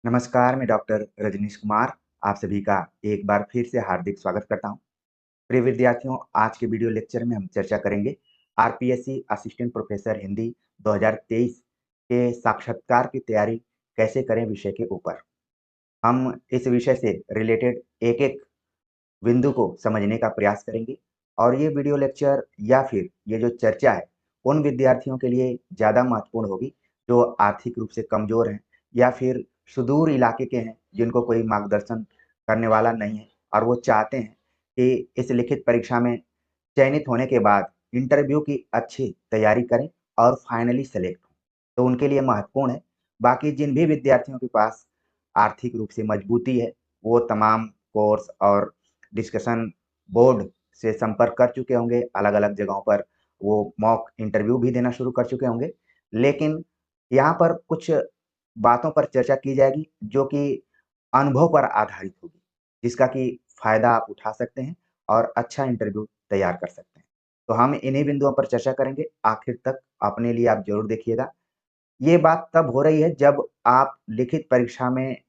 नमस्कार, मैं डॉक्टर रजनीश कुमार आप सभी का एक बार फिर से हार्दिक स्वागत करता हूं। प्रिय विद्यार्थियों, आज के वीडियो लेक्चर में हम चर्चा करेंगे आरपीएससी असिस्टेंट प्रोफेसर हिंदी 2023 के साक्षात्कार की तैयारी कैसे करें विषय के ऊपर। हम इस विषय से रिलेटेड एक-एक बिंदु को समझने का प्रयास करेंगे और ये वीडियो लेक्चर या फिर ये जो चर्चा है, उन विद्यार्थियों के लिए ज़्यादा महत्वपूर्ण होगी जो आर्थिक रूप से कमज़ोर हैं या फिर सुदूर इलाके के हैं, जिनको कोई मार्गदर्शन करने वाला नहीं है और वो चाहते हैं कि इस लिखित परीक्षा में चयनित होने के बाद इंटरव्यू की अच्छी तैयारी करें और फाइनली सेलेक्ट हों। तो उनके लिए महत्वपूर्ण है। बाकी जिन भी विद्यार्थियों के पास आर्थिक रूप से मजबूती है, वो तमाम कोर्स और डिस्कशन बोर्ड से संपर्क कर चुके होंगे, अलग-अलग जगहों पर वो मॉक इंटरव्यू भी देना शुरू कर चुके होंगे। लेकिन यहाँ पर कुछ बातों पर चर्चा की जाएगी जो कि अनुभव पर आधारित होगी, जिसका कि फ़ायदा आप उठा सकते हैं और अच्छा इंटरव्यू तैयार कर सकते हैं। तो हम इन्हीं बिंदुओं पर चर्चा करेंगे, आखिर तक अपने लिए आप ज़रूर देखिएगा। ये बात तब हो रही है जब आप लिखित परीक्षा में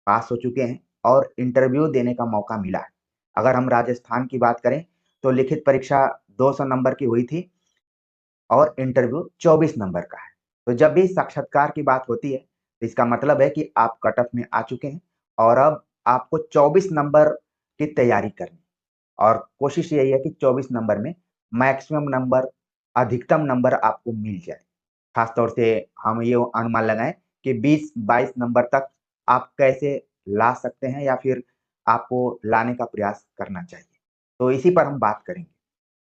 पास हो चुके हैं और इंटरव्यू देने का मौका मिला है। अगर हम राजस्थान की बात करें, तो लिखित परीक्षा 200 नंबर की हुई थी और इंटरव्यू 24 नंबर का है। तो जब भी साक्षात्कार की बात होती है, तो इसका मतलब है कि आप कट ऑफ में आ चुके हैं और अब आपको 24 नंबर की तैयारी करनी है और कोशिश यही है कि 24 नंबर में मैक्सिमम नंबर, अधिकतम नंबर आपको मिल जाए। खास तौर से हम ये अनुमान लगाएँ कि 20-22 नंबर तक आप कैसे ला सकते हैं या फिर आपको लाने का प्रयास करना चाहिए। तो इसी पर हम बात करेंगे।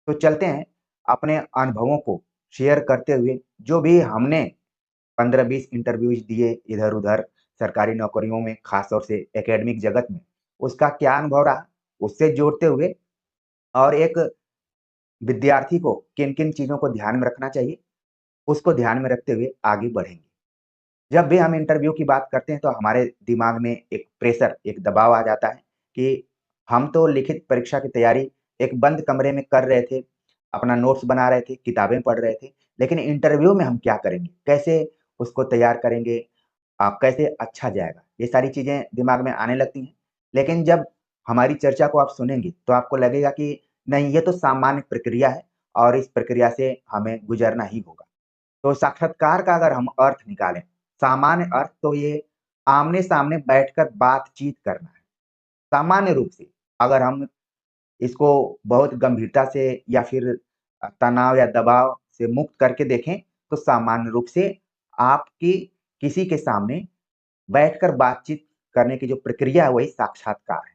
तो चलते हैं अपने अनुभवों को शेयर करते हुए, जो भी हमने 15-20 इंटरव्यूज़ दिए इधर-उधर सरकारी नौकरियों में, खास तौर से एकेडमिक जगत में, उसका क्या अनुभव रहा, उससे जोड़ते हुए और एक विद्यार्थी को किन-किन चीज़ों को ध्यान में रखना चाहिए, उसको ध्यान में रखते हुए आगे बढ़ेंगे। जब भी हम इंटरव्यू की बात करते हैं तो हमारे दिमाग में एक प्रेशर, एक दबाव आ जाता है कि हम तो लिखित परीक्षा की तैयारी एक बंद कमरे में कर रहे थे, अपना नोट्स बना रहे थे, किताबें पढ़ रहे थे, लेकिन इंटरव्यू में हम क्या करेंगे? कैसे उसको तैयार करेंगे? कैसे अच्छा जाएगा? ये सारी चीज़ें दिमाग में आने लगती हैं। लेकिन जब हमारी चर्चा को आप सुनेंगे, तो आपको लगेगा कि नहीं, ये तो सामान्य प्रक्रिया है और इस प्रक्रिया से हमें गुज़रना ही होगा। तो साक्षात्कार का अगर हम अर्थ निकालें, सामान्य अर्थ तो ये आमने-सामने बैठकर बातचीत करना है। सामान्य रूप से अगर हम इसको बहुत गंभीरता से या फिर तनाव या दबाव से मुक्त करके देखें, तो सामान्य रूप से आपकी किसी के सामने बैठकर बातचीत करने की जो प्रक्रिया है, वही साक्षात्कार है।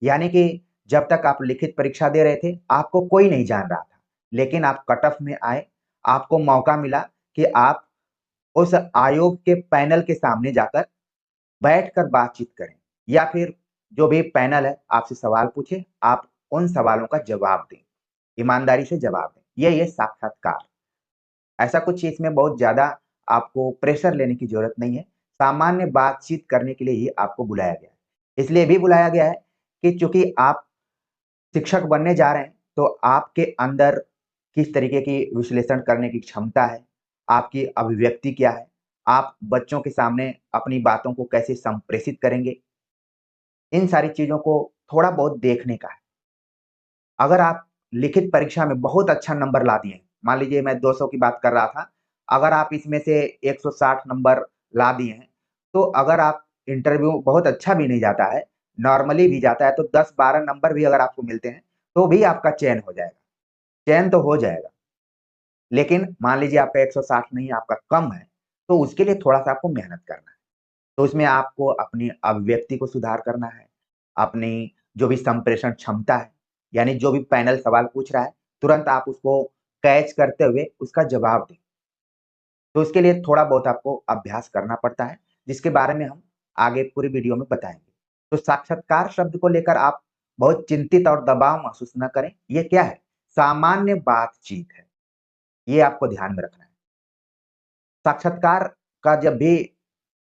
यानी कि जब तक आप लिखित परीक्षा दे रहे थे, आपको कोई नहीं जान रहा था। लेकिन आप कट ऑफ में आए, आपको मौका मिला कि आप उस आयोग के पैनल के सामने जाकर बैठकर बातचीत करें या फिर जो भी पैनल है आपसे सवाल पूछे, आप उन सवालों का जवाब दें, ईमानदारी से जवाब दें। ये साक्षात्कार। ऐसा कुछ इसमें बहुत ज़्यादा आपको प्रेशर लेने की ज़रूरत नहीं है। सामान्य बातचीत करने के लिए ही आपको बुलाया गया है। इसलिए भी बुलाया गया है कि चूँकि आप शिक्षक बनने जा रहे हैं, तो आपके अंदर किस तरीके की विश्लेषण करने की क्षमता है, आपकी अभिव्यक्ति क्या है, आप बच्चों के सामने अपनी बातों को कैसे संप्रेषित करेंगे, इन सारी चीज़ों को थोड़ा बहुत देखने का है। अगर आप लिखित परीक्षा में बहुत अच्छा नंबर ला दिए, मान लीजिए मैं 200 की बात कर रहा था, अगर आप इसमें से 160 नंबर ला दिए हैं, तो अगर आप इंटरव्यू बहुत अच्छा भी नहीं जाता है, नॉर्मली भी जाता है, तो 10-12 नंबर भी अगर आपको मिलते हैं, तो भी आपका चयन हो जाएगा। चयन तो हो जाएगा, लेकिन मान लीजिए आपका 160 नहीं, आपका कम है, तो उसके लिए थोड़ा-सा आपको मेहनत करना है। तो उसमें आपको अपनी अभिव्यक्ति को सुधार करना है, अपनी जो भी संप्रेषण क्षमता है, यानी जो भी पैनल सवाल पूछ रहा है, तुरंत आप उसको कैच करते हुए उसका जवाब दें। तो उसके लिए थोड़ा बहुत आपको अभ्यास करना पड़ता है, जिसके बारे में हम आगे पूरी वीडियो में बताएँगे। तो साक्षात्कार शब्द को लेकर आप बहुत चिंतित और दबाव महसूस न करें, ये क्या है? सामान्य बातचीत है, ये आपको ध्यान में रखना है। साक्षात्कार का जब भी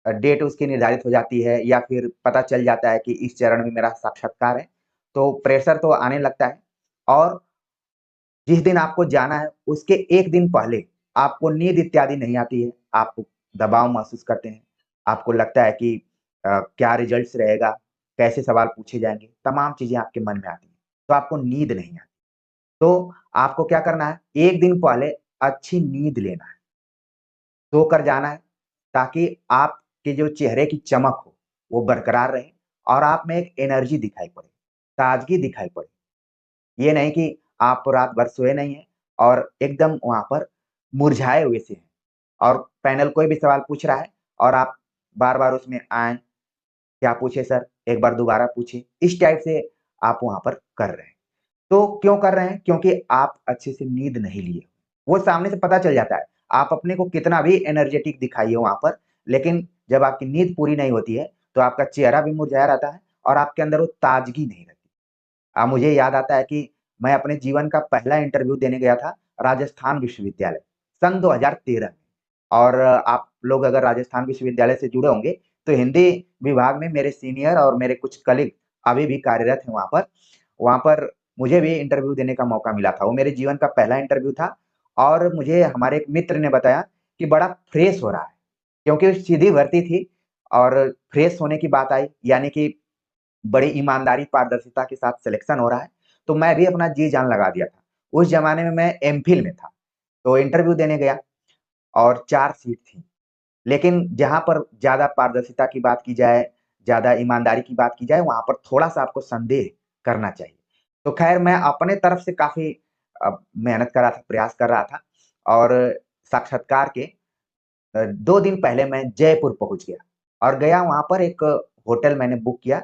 डेट उसकी निर्धारित हो जाती है या फिर पता चल जाता है कि इस चरण में मेरा साक्षात्कार है, तो प्रेशर तो आने लगता है और जिस दिन आपको जाना है, उसके 1 दिन पहले आपको नींद इत्यादि नहीं आती है, आप दबाव महसूस करते हैं। आपको लगता है कि क्या रिजल्ट्स रहेगा, कैसे सवाल पूछे जाएँगे, तमाम चीज़ें आपके मन में आती हैं, तो आपको नींद नहीं आती। तो आपको क्या करना है, 1 दिन पहले अच्छी नींद लेना है, सोकर जाना है, ताकि आपके जो चेहरे की चमक हो, वो बरकरार रहे और आप में एक एनर्जी दिखाई पड़े, ताज़गी दिखाई पड़े। ये नहीं कि आप रात भर सोए नहीं हैं और एकदम वहाँ पर मुरझाए हुए से हैं और पैनल कोई भी सवाल पूछ रहा है और आप बार-बार उसमें आएँ, "क्या पूछे सर? एक बार दोबारा पूछिए।" इस टाइप से आप वहाँ पर कर रहे हैं। तो क्यों कर रहे हैं? क्योंकि आप अच्छे से नींद नहीं लिए। वो सामने से पता चल जाता है। आप अपने को कितना भी एनर्जेटिक दिखाइए वहाँ पर, लेकिन जब आपकी नींद पूरी नहीं होती है, तो आपका चेहरा भी मुरझाया रहता है और आपके अंदर वो ताज़गी नहीं रहती। मुझे याद आता है कि मैं अपने जीवन का पहला इंटरव्यू देने गया था राजस्थान विश्वविद्यालय, सन 2013 में और आप लोग अगर राजस्थान विश्वविद्यालय से जुड़े होंगे, तो हिंदी विभाग में मेरे सीनियर और मेरे कुछ कलीग अभी भी कार्यरत हैं वहाँ पर। वहाँ पर मुझे भी इंटरव्यू देने का मौका मिला था। वो मेरे जीवन का पहला इंटरव्यू था और मुझे हमारे एक मित्र ने बताया कि बड़ा फ्रेश हो रहा है, क्योंकि सीधी भर्ती थी और फ्रेश होने की बात आई, यानी कि बड़ी ईमानदारी, पारदर्शिता के साथ सिलेक्शन हो रहा है, तो मैं भी अपना जी-जान लगा दिया था। उस ज़माने में मैं एमफ़िल में था, तो इंटरव्यू देने गया और 4 सीट थी। लेकिन जहाँ पर ज़्यादा पारदर्शिता की बात की जाए, ज़्यादा ईमानदारी की बात की जाए, वहाँ पर थोड़ा-सा आपको संदेह करना चाहिए। तो ख़ैर मैं अपने तरफ से काफ़ी मेहनत कर रहा था, प्रयास कर रहा था और साक्षात्कार के 2 दिन पहले मैं जयपुर पहुँच गया और गया वहाँ पर एक होटल मैंने बुक किया।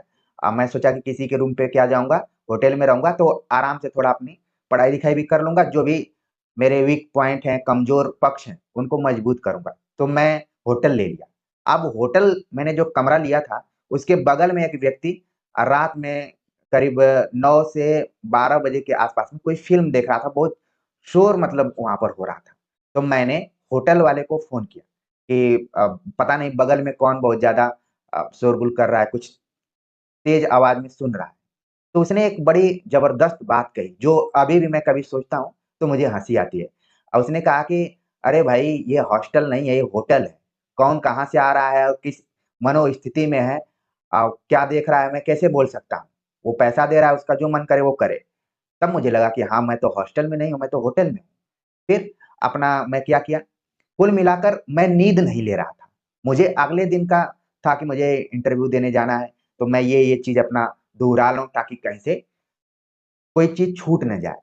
मैं सोचा कि किसी के रूम पे क्या जाऊँगा, होटल में रहूँगा तो आराम से थोड़ा अपनी पढ़ाई-लिखाई भी कर लूँगा, जो भी मेरे वीक पॉइंट हैं, कमज़ोर पक्ष हैं, उनको मजबूत करूँगा। तो मैं होटल ले लिया। अब होटल मैंने जो कमरा लिया था, उसके बगल में एक व्यक्ति रात में करीब 9 से 12 बजे के आस-पास में कोई फ़िल्म देख रहा था, बहुत शोर मतलब वहाँ पर हो रहा था। तो मैंने होटल वाले को फ़ोन किया कि पता नहीं बगल में कौन बहुत ज़्यादा शोरगुल कर रहा है, कुछ तेज़ आवाज़ में सुन रहा है। तो उसने एक बड़ी ज़बरदस्त बात कही, जो अभी भी मैं कभी सोचता हूँ, तो मुझे हँसी आती है। उसने कहा कि, "अरे भाई, ये हॉस्टल नहीं है, ये होटल है। कौन कहाँ से आ रहा है और किस मनोस्थिति में है क्या देख रहा है, मैं कैसे बोल सकता हूँ? वो पैसा दे रहा है, उसका जो मन करे वो करे।" तब मुझे लगा कि हाँ, मैं तो हॉस्टल में नहीं हूँ, मैं तो होटल में हूँ। फिर अपना मैं क्या किया, कुल मिलाकर मैं नींद नहीं ले रहा था। मुझे अगले दिन का था कि मुझे इंटरव्यू देने जाना है, तो मैं ये चीज़ अपना दोहरा लूँ ताकि कहीं से कोई चीज़ छूट ना जाए,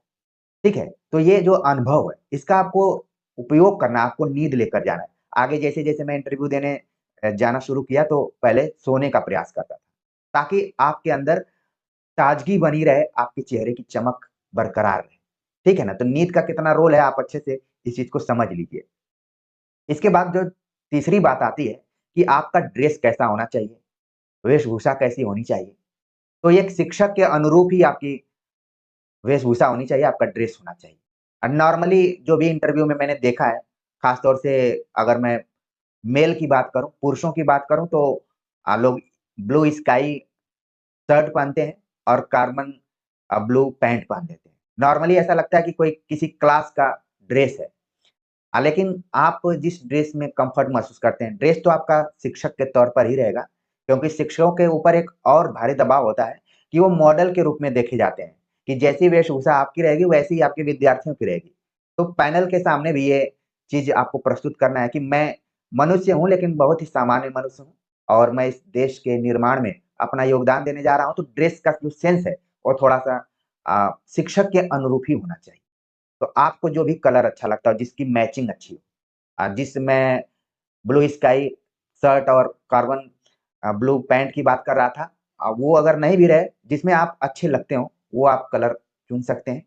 ठीक है? तो ये जो अनुभव है, इसका आपको उपयोग करना है, आपको नींद लेकर जाना है। आगे जैसे-जैसे मैं इंटरव्यू देने जाना शुरू किया तो पहले सोने का प्रयास करता था, ताकि आपके अंदर ताज़गी बनी रहे, आपके चेहरे की चमक बरकरार रहे, ठीक है ना? तो नींद का कितना रोल है, आप अच्छे से इस चीज़ को समझ लीजिए। इसके बाद जो तीसरी बात आती है कि आपका ड्रेस कैसा होना चाहिए, वेशभूषा कैसी होनी चाहिए। तो एक शिक्षक के अनुरूप ही आपकी वेशभूषा होनी चाहिए, आपका ड्रेस होना चाहिए। नॉर्मली जो भी इंटरव्यू में मैंने देखा है, ख़ास तौर से अगर मैं मेल की बात करूँ, पुरुषों की बात करूँ तो लोग ब्लू स्काई शर्ट पहनते हैं और कार्बन ब्लू पैंट पहन लेते हैं। नॉर्मली ऐसा लगता है कि कोई किसी क्लास का ड्रेस है। लेकिन आप जिस ड्रेस में कम्फ़र्ट महसूस करते हैं, ड्रेस तो आपका शिक्षक के तौर पर ही रहेगा, क्योंकि शिक्षकों के ऊपर एक और भारी दबाव होता है कि वो मॉडल के रूप में देखे जाते हैं, कि जैसी वेशभूषा आपकी रहेगी, वैसी ही आपके विद्यार्थियों की रहेगी। तो पैनल के सामने भी ये चीज़ आपको प्रस्तुत करना है कि मैं मनुष्य हूँ, लेकिन बहुत ही सामान्य मनुष्य हूँ और मैं इस देश के निर्माण में अपना योगदान देने जा रहा हूँ, तो ड्रेस का जो सेंस है, वो थोड़ा-सा शिक्षक के अनुरूप ही होना चाहिए। तो आपको जो भी कलर अच्छा लगता हो, जिसकी मैचिंग अच्छी हो जिसमें ब्लू स्काई शर्ट और कार्बन ब्लू पैंट की बात कर रहा था वो अगर नहीं भी रहे, जिसमें आप अच्छे लगते हो, वो आप कलर चुन सकते हैं।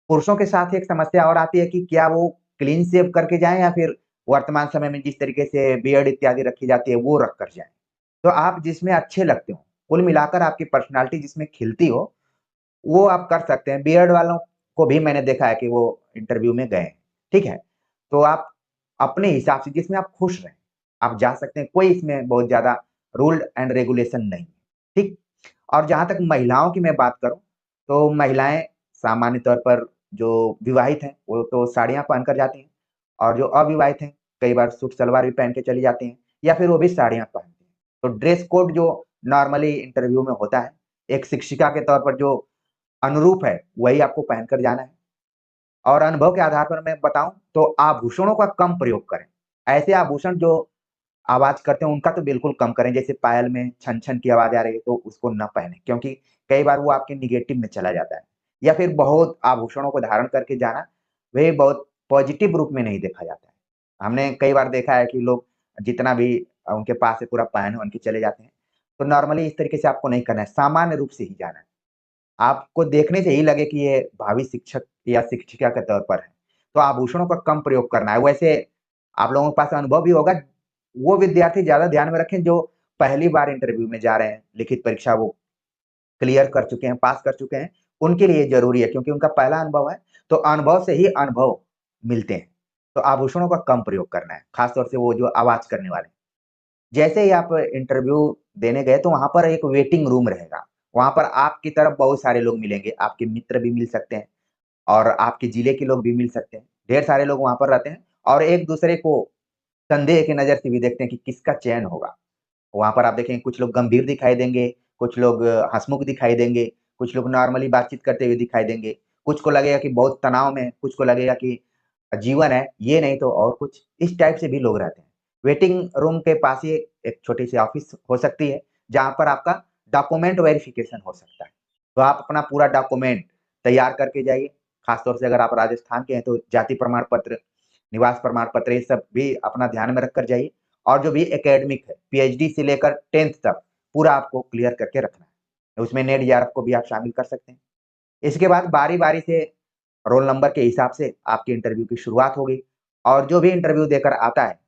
पुरुषों के साथ एक समस्या और आती है कि क्या वो क्लीन शेव करके जाएँ या फिर वर्तमान समय में जिस तरीके से बियर्ड इत्यादि रखी जाती है, वो रख कर जाएँ। तो आप जिसमें अच्छे लगते हो, कुल मिलाकर आपकी पर्सनैलिटी जिसमें खिलती हो, वो आप कर सकते हैं। बियर्ड वालों को भी मैंने देखा है कि वो इंटरव्यू में गए हैं, ठीक है? तो आप अपने हिसाब से जिसमें आप खुश रहें, आप जा सकते हैं। कोई इसमें बहुत ज़्यादा रूल एंड रेगुलेशन नहीं, ठीक? और जहाँ तक महिलाओं की मैं बात करूँ, तो महिलाएँ सामान्य तौर पर जो विवाहित हैं, वो तो साड़ियाँ पहनकर जाती हैं और जो अविवाहित हैं, कई बार सूट सलवार भी पहन के चली जाती हैं या फिर वो भी साड़ियाँ पहनती हैं। तो ड्रेस कोड जो नॉर्मली इंटरव्यू में होता है, एक शिक्षिका के तौर पर जो अनुरूप है, वही आपको पहनकर जाना है। और अनुभव के आधार पर मैं बताऊँ तो आभूषणों का कम प्रयोग करें। ऐसे आभूषण जो आवाज़ करते हैं उनका तो बिल्कुल कम करें, जैसे पायल में छन-छन की आवाज़ आ रही है तो उसको ना पहनें, क्योंकि कई बार वो आपके नेगेटिव में चला जाता है। या फिर बहुत आभूषणों को धारण करके जाना, वे बहुत पॉजिटिव रूप में नहीं देखा जाता है। हमने कई बार देखा है कि लोग जितना भी उनके पास है पूरा पहन-वहन के चले जाते हैं। तो नॉर्मली इस तरीके से आपको नहीं करना है, सामान्य रूप से ही जाना है। आपको देखने से ही लगे कि ये भावी शिक्षक या शिक्षिका के तौर पर है, तो आभूषणों का कम प्रयोग करना है। वैसे आप लोगों के पास अनुभव भी होगा, वो विद्यार्थी ज़्यादा ध्यान में रखें जो पहली बार इंटरव्यू में जा रहे हैं, लिखित परीक्षा वो क्लियर कर चुके हैं, पास कर चुके हैं, उनके लिए ज़रूरी है क्योंकि उनका पहला अनुभव है, तो अनुभव से ही अनुभव मिलते हैं। तो आभूषणों का कम प्रयोग करना है, खास तौर से वो जो आवाज़ करने वाले। जैसे ही आप इंटरव्यू देने गए तो वहाँ पर एक वेटिंग रूम रहेगा। वहाँ पर आपकी तरफ बहुत सारे लोग मिलेंगे, आपके मित्र भी मिल सकते हैं और आपके जिले के लोग भी मिल सकते हैं। ढेर सारे लोग वहाँ पर रहते हैं और एक-दूसरे को संदेह की नज़र से भी देखते हैं कि किसका चयन होगा। वहाँ पर आप देखेंगे कुछ लोग गंभीर दिखाई देंगे, कुछ लोग हँसमुख दिखाई देंगे, कुछ लोग नॉर्मली बातचीत करते हुए दिखाई देंगे, कुछ को लगेगा कि बहुत तनाव में है, कुछ को लगेगा कि जीवन है, ये नहीं तो और कुछ, इस टाइप से भी लोग रहते हैं। वेटिंग रूम के पास ही एक छोटी-सी ऑफ़िस हो सकती है, जहाँ पर आपका डॉक्यूमेंट वेरिफ़िकेशन हो सकता है। तो आप अपना पूरा डॉक्यूमेंट तैयार करके जाइए, ख़ास तौर से अगर आप राजस्थान के हैं तो जाति प्रमाण पत्र, निवास प्रमाण पत्र ये सब भी अपना ध्यान में रखकर जाइए और जो भी एकेडमिक है, पीएचडी से लेकर 10th तक पूरा आपको क्लियर करके रखना है। उसमें नेट जेआरएफ को भी आप शामिल कर सकते हैं। इसके बाद बारी-बारी से रोल नंबर के हिसाब से आपकी इंटरव्यू की शुरुआत होगी और जो भी इंटरव्यू देकर आता है,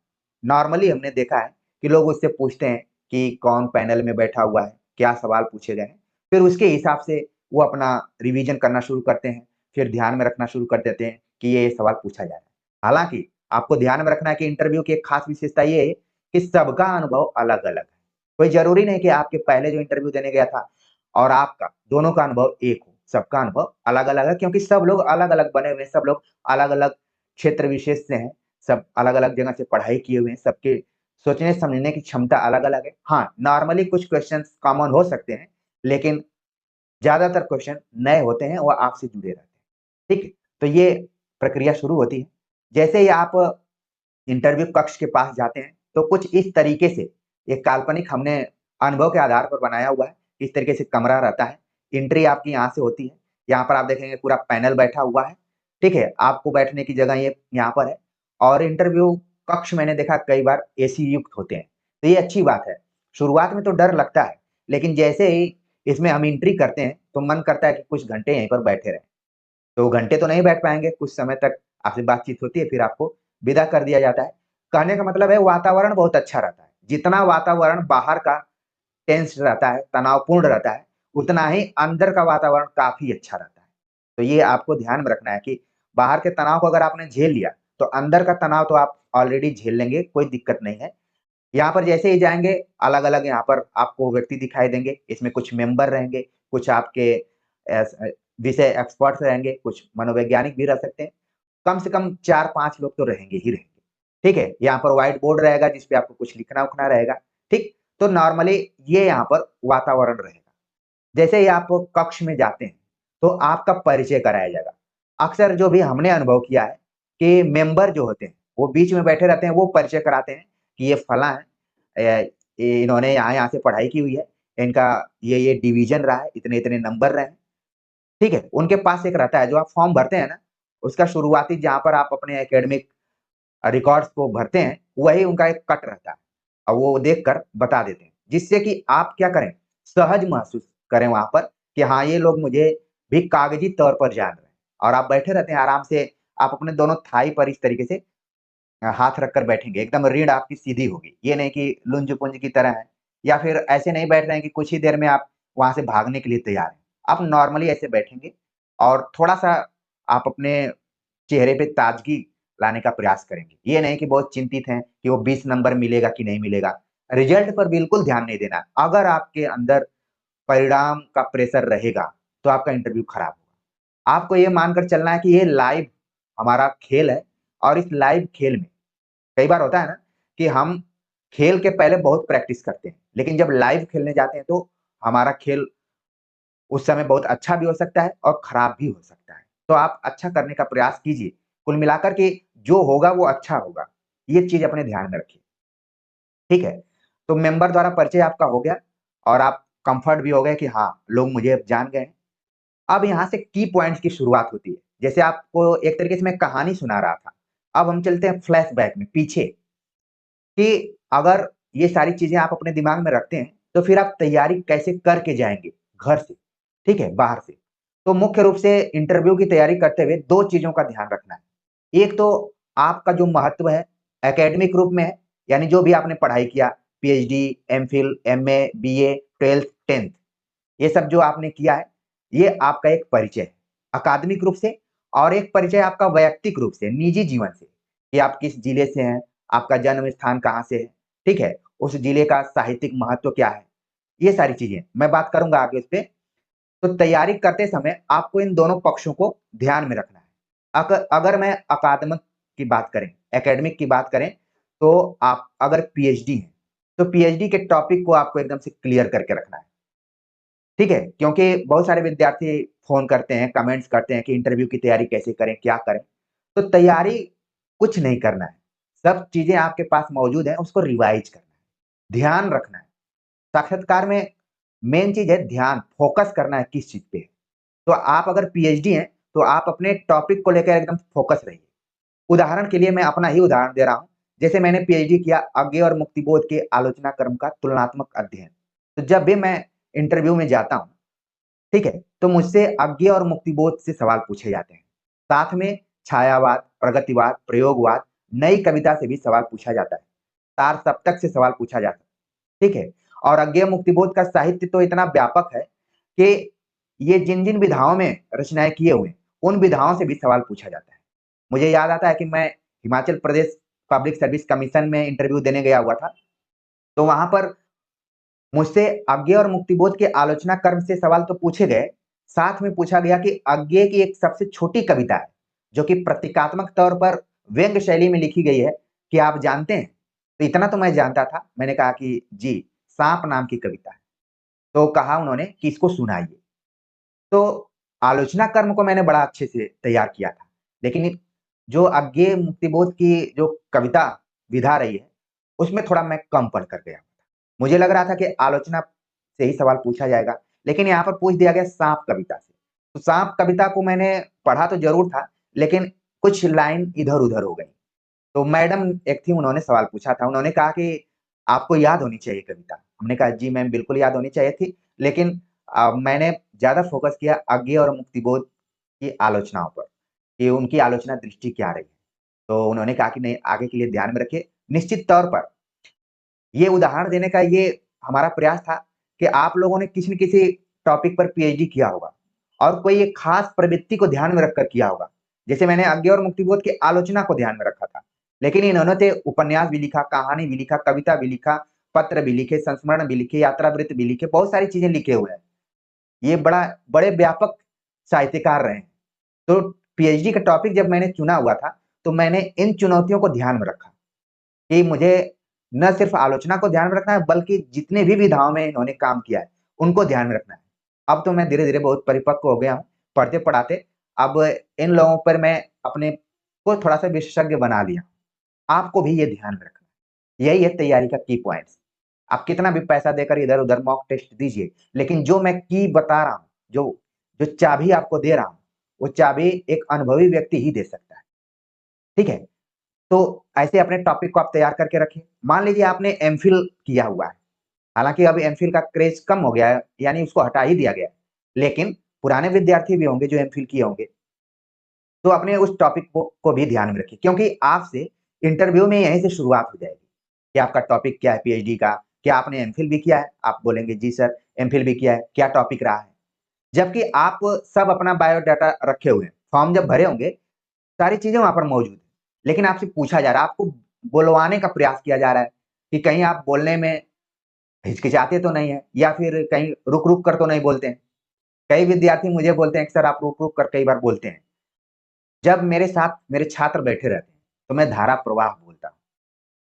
नॉर्मली हमने देखा है कि लोग उससे पूछते हैं कि कौन पैनल में बैठा हुआ है, क्या सवाल पूछे गए हैं। फिर उसके हिसाब से वो अपना रिवीजन करना शुरू करते हैं, फिर ध्यान में रखना शुरू कर देते हैं कि ये सवाल पूछा जा रहा है। हालाँकि आपको ध्यान में रखना है कि इंटरव्यू की एक खास विशेषता ये है कि सबका अनुभव अलग-अलग है। कोई ज़रूरी नहीं कि आपके पहले जो इंटरव्यू देने गया था और आपका, दोनों का अनुभव एक हो। सबका अनुभव अलग-अलग है क्योंकि सब लोग अलग-अलग बने हुए हैं, सब लोग अलग-अलग क्षेत्र विशेष से हैं, सब अलग-अलग जगह से पढ़ाई किए हुए हैं, सबके सोचने-समझने की क्षमता अलग-अलग है। हाँ, नॉर्मली कुछ क्वेश्चन्स कॉमन हो सकते हैं, लेकिन ज़्यादातर क्वेश्चन नए होते हैं, वो आपसे जुड़े रहते हैं। ठीक है? तो ये प्रक्रिया शुरू होती है। जैसे ही आप इंटरव्यू कक्ष के पास जाते हैं, तो कुछ इस तरीके से एक काल्पनिक हमने अनुभव के आधार पर बनाया हुआ है। इस तरीके से कमरा रहता है। एंट्री आपकी यहाँ से होती है। यहाँ पर आप देखेंगे पूरा पैनल बैठा हुआ है। ठीक है? आपको बैठने की जगह ये यहाँ पर है और इंटरव्यू कक्ष मैंने देखा कई बार एसी युक्त होते हैं। तो ये अच्छी बात है। शुरुआत में तो डर लगता है, लेकिन जैसे ही इसमें हम एंट्री करते हैं, तो मन करता है कि कुछ घंटे यहीं पर बैठे रहें। तो घंटे तो नहीं बैठ पाएँगे, कुछ समय तक आपसे बातचीत होती है, फिर आपको विदा कर दिया जाता है। कहने का मतलब है वातावरण बहुत अच्छा रहता है। जितना वातावरण बाहर का टेंस रहता है, तनावपूर्ण रहता है, उतना ही अंदर का वातावरण काफ़ी अच्छा रहता है। तो ये आपको ध्यान में रखना है कि बाहर के तनाव को अगर आपने झेल लिया, तो अंदर का तनाव तो आप ऑलरेडी झेल लेंगे, कोई दिक्कत नहीं है। यहाँ पर जैसे ही जाएँगे, अलग-अलग यहाँ पर आपको व्यक्ति दिखाई देंगे। इसमें कुछ मेंबर रहेंगे, कुछ आपके एस विषय एक्सपर्ट्स रहेंगे, कुछ मनोवैज्ञानिक भी रह सकते हैं। कम से कम 4-5 लोग तो रहेंगे ही रहेंगे। ठीक है? यहाँ पर व्हाइट बोर्ड रहेगा जिस पे आपको कुछ लिखना-उखना रहेगा। ठीक? तो नॉर्मली ये यहाँ पर वातावरण रहेगा। जैसे ही आप कक्ष में जाते हैं, तो आपका परिचय कराया जाएगा। अक्सर जो भी हमने अनुभव किया है कि मेंबर जो होते हैं, वो बीच में बैठे रहते हैं, वो परिचय कराते हैं कि ये फलाँ है, ये इन्होंने यहाँ-यहाँ से पढ़ाई की हुई है, इनका ये डिवीज़न रहा है, इतने-इतने नंबर रहे हैं। ठीक है? उनके पास एक रहता है, जो आप फॉर्म भरते हैं ना, उसका शुरुआती जहाँ पर आप अपने एकेडमिक रिकॉर्ड्स को भरते हैं, वही उनका एक कट रहता है और वो देखकर बता देते हैं। जिससे कि आप क्या करें, सहज महसूस करें वहाँ पर कि हाँ, ये लोग मुझे भी कागज़ी तौर पर जान रहे हैं और आप बैठे रहते हैं आराम से, आप अपने दोनों थाई पर इस तरीके से हाथ रखकर बैठेंगे, एकदम रीढ़ आपकी सीधी होगी। ये नहीं कि लुंज-पुंज की तरह है या फिर ऐसे नहीं बैठ रहे हैं कि कुछ ही देर में आप वहाँ से भागने के लिए तैयार हैं। आप नॉर्मली ऐसे बैठेंगे और थोड़ा-सा आप अपने चेहरे पे ताज़गी लाने का प्रयास करेंगे। ये नहीं कि बहुत चिंतित हैं कि वो 20 नंबर मिलेगा कि नहीं मिलेगा। रिज़ल्ट पर बिल्कुल ध्यान नहीं देना। अगर आपके अंदर परिणाम का प्रेशर रहेगा, तो आपका इंटरव्यू खराब होगा। आपको ये मानकर चलना है कि ये लाइव हमारा खेल है और इस लाइव खेल में कई बार होता है ना कि हम खेल के पहले बहुत प्रैक्टिस करते हैं, लेकिन जब लाइव खेलने जाते हैं तो हमारा खेल उस समय बहुत अच्छा भी हो सकता है और खराब भी हो सकता है। तो आप अच्छा करने का प्रयास कीजिए। कुल मिलाकर के जो होगा वो अच्छा होगा। ये चीज़ अपने ध्यान में रखिए। ठीक है? तो मेंबर द्वारा परिचय आपका हो गया और आप कम्फर्ट भी हो गए कि हाँ, लोग मुझे अब जान गए हैं। अब यहाँ से की पॉइंट्स की शुरुआत होती है। जैसे आपको एक तरीके से मैं कहानी सुना रहा था। अब हम चलते हैं फ्लैशबैक में पीछे कि अगर ये सारी चीज़ें आप अपने दिमाग में रखते हैं, तो फिर आप तैयारी कैसे करके जाएँगे घर से, ठीक है? बाहर से। तो मुख्य रूप से इंटरव्यू की तैयारी करते हुए 2 चीज़ों का ध्यान रखना है। एक तो आपका जो महत्व है एकेडमिक रूप में है, यानी जो भी आपने पढ़ाई किया, PhD, MPhil, MA, BA, 12th, 10th ये सब जो आपने किया है, ये आपका एक परिचय है, अकादमिक रूप से और एक परिचय आपका वैयक्तिक रूप से, निजी जीवन से, कि आप किस जिले से हैं, आपका जन्म स्थान कहाँ से है, ठीक है? उस जिले का साहित्यिक महत्व क्या है? ये सारी चीज़ें, मैं बात करूँगा आगे इस पे। तो तैयारी करते समय आपको इन दोनों पक्षों को ध्यान में रखना है। अगर मैं अकादमिक की बात करें, एकेडमिक की बात करें, तो आप अगर पीएचडी हैं, तो पीएचडी के टॉपिक को आपको एकदम से क्लियर करके रखना है। ठीक है? क्योंकि बहुत सारे विद्यार्थी फ़ोन करते हैं, कमेंट्स करते हैं कि इंटरव्यू की तैयारी कैसे करें, क्या करें? तो तैयारी कुछ नहीं करना है। सब चीज़ें आपके पास मौजूद हैं, उसको रिवाइज़ करना है, ध्यान रखना है। साक्षात्कार में मेन चीज़ है ध्यान, फ़ोकस करना है किस चीज़ पे है। तो आप अगर पीएचडी हैं, तो आप अपने टॉपिक को लेकर एकदम फ़ोकस रहिए। उदाहरण के लिए मैं अपना ही उदाहरण दे रहा हूँ। जैसे मैंने पीएचडी किया अज्ञेय और मुक्तिबोध के आलोचना क्रम का तुलनात्मक अध्ययन। तो जब भी मैं इंटरव्यू में जाता हूँ, ठीक है? तो मुझसे अज्ञेय और मुक्तिबोध से सवाल पूछे जाते हैं। साथ में छायावाद, प्रगतिवाद, प्रयोगवाद, नई कविता से भी सवाल पूछा जाता है। सार सप्तक से सवाल पूछा जाता है, ठीक है? और अज्ञेय मुक्तिबोध का साहित्य तो इतना व्यापक है कि ये जिन-जिन विधाओं में रचनाएँ किए हुए हैं, उन विधाओं से भी सवाल पूछा जाता है। मुझे याद आता है कि मैं Himachal Pradesh public service commission में इंटरव्यू देने गया हुआ था, तो वहाँ पर मुझसे अज्ञेय और मुक्तिबोध के आलोचना कर्म से सवाल तो पूछे गए, साथ में पूछा गया कि अज्ञेय की एक सबसे छोटी कविता है, जो कि प्रतीकात्मक तौर पर व्यंग्य शैली में लिखी गई है, क्या आप जानते हैं? तो इतना तो मैं जानता था, मैंने कहा कि जी, साँप नाम की कविता है। तो कहा उन्होंने कि इसको सुनाइए। तो आलोचना कर्म को मैंने बड़ा अच्छे से तैयार किया था, लेकिन जो अज्ञेय मुक्तिबोध की जो कविता विधा रही है, उसमें थोड़ा मैं कम पढ़ कर गया। मुझे लग रहा था कि आलोचना से ही सवाल पूछा जाएगा, लेकिन यहाँ पर पूछ दिया गया साँप कविता से। तो साँप कविता को मैंने पढ़ा तो ज़रूर था, लेकिन कुछ लाइन इधर-उधर हो गई। तो मैडम एक थी उन्होंने सवाल पूछा था, उन्होंने कहा कि आपको याद होनी चाहिए कविता। हमने कहा जी मैम बिल्कुल याद होनी चाहिए थी, लेकिन मैंने ज़्यादा फ़ोकस किया अज्ञेय और मुक्तिबोध की आलोचनाओं पर, कि उनकी आलोचना दृष्टि क्या रही। तो उन्होंने कहा कि नहीं आगे के लिए ध्यान में रखिए। निश्चित तौर पर ये उदाहरण देने का ये हमारा प्रयास था कि आप लोगों ने किसी न किसी टॉपिक पर पीएचडी किया होगा और कोई एक खास प्रवृत्ति को ध्यान में रखकर किया होगा। जैसे मैंने अज्ञेय और मुक्तिबोध की आलोचना को ध्यान में रखा था। लेकिन इन्होंने तो उपन्यास भी लिखा, कहानी भी लिखा, कविता भी लिखा, पत्र भी लिखे, संस्मरण भी लिखे, यात्रावृत्त भी लिखे, बहुत सारी चीज़ें लिखे हुए हैं। ये बड़े व्यापक साहित्यकार रहे हैं। तो पीएचडी का टॉपिक जब मैंने चुना हुआ था, तो मैंने इन चुनौतियों को ध्यान में रखा। कि मुझे न सिर्फ़ आलोचना को ध्यान में रखना है, बल्कि जितने भी विधाओं में इन्होंने काम किया है, उनको ध्यान में रखना है। अब तो मैं धीरे-धीरे बहुत परिपक्व हो गया हूँ, पढ़ते-पढ़ाते। अब इन लोगों पर मैं अपने को थोड़ा-सा विशेषज्ञ बना लिया। आपको भी ये ध्यान में रखना है। यही है तैयारी का की पॉइंट्स। आप कितना भी पैसा देकर इधर-उधर मॉक टेस्ट दीजिए, लेकिन जो मैं की बता रहा हूँ, जो जो चाबी आपको दे रहा हूँ, वो चाबी एक अनुभवी व्यक्ति ही दे सकता है। ठीक है? तो ऐसे अपने टॉपिक को आप तैयार करके रखिए। मान लीजिए आपने एमफिल किया हुआ है, हालाँकि अब एमफिल का क्रेज़ कम हो गया है, यानी उसको हटा ही दिया गया है। लेकिन पुराने विद्यार्थी भी होंगे जो एमफिल किए होंगे, तो अपने उस टॉपिक को भी ध्यान में रखिए क्योंकि आपसे इंटरव्यू में यहीं से शुरुआत हो जाएगी कि आपका टॉपिक क्या है पीएचडी का? क्या आपने एमफिल भी किया है? आप बोलेंगे जी सर, एमफिल भी किया है। क्या टॉपिक रहा है? जबकि आप सब अपना बायोडाटा रखे हुए हैं, फॉर्म जब भरे होंगे सारी चीज़ें वहाँ पर मौजूद हैं। लेकिन आपसे पूछा जा रहा है, आपको बुलवाने का प्रयास किया जा रहा है कि कहीं आप बोलने में हिचकिचाते तो नहीं हैं या फिर कहीं रुक-रुक कर तो नहीं बोलते हैं। कई विद्यार्थी मुझे बोलते हैं कि सर आप रुक-रुक कर कई बार बोलते हैं। जब मेरे साथ मेरे छात्र बैठे रहते हैं, तो मैं धारा प्रवाह बोलता हूँ।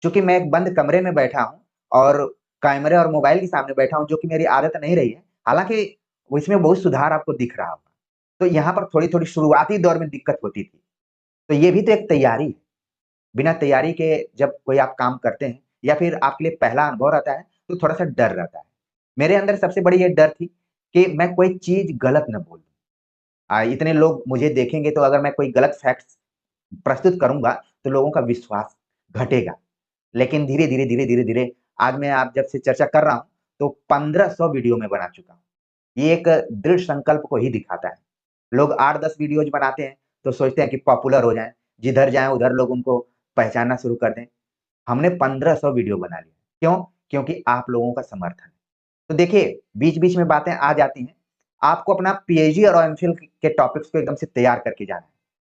चूंकि मैं एक बंद कमरे में बैठा हूँ और कैमरे और मोबाइल के सामने बैठा हूँ, जो कि मेरी आदत नहीं रही है। हालांकि इसमें बहुत सुधार आपको दिख रहा होगा। तो यहाँ पर थोड़ी थोड़ी शुरुआती दौर में दिक्कत होती थी। तो ये भी तो एक तैयारी है। बिना तैयारी के जब कोई आप काम करते हैं या फिर आपके लिए पहला अनुभव रहता है, तो थोड़ा सा डर रहता है। मेरे अंदर सबसे बड़ी ये डर थी कि मैं कोई चीज गलत न बोल दूं। इतने लोग मुझे देखेंगे, तो अगर मैं कोई गलत फैक्ट्स प्रस्तुत करूंगा तो लोगों का विश्वास घटेगा। लेकिन धीरे धीरे धीरे धीरे धीरे आज मैं आप जब से चर्चा कर रहा हूं, तो 1500 वीडियो में बना चुका हूं। ये एक दृढ़ संकल्प को ही दिखाता है। लोग 8-10 वीडियोज बनाते हैं तो सोचते हैं कि पॉपुलर हो जाएं, जिधर जाएं उधर लोग उनको पहचानना शुरू कर दें। हमने 1500 वीडियो बना लिया। क्यों? क्योंकि आप लोगों का समर्थन है। तो देखिए, बीच-बीच में बातें आ जाती हैं। आपको अपना पीएचडी और एमफिल के टॉपिक्स को एकदम से तैयार करके जाना है।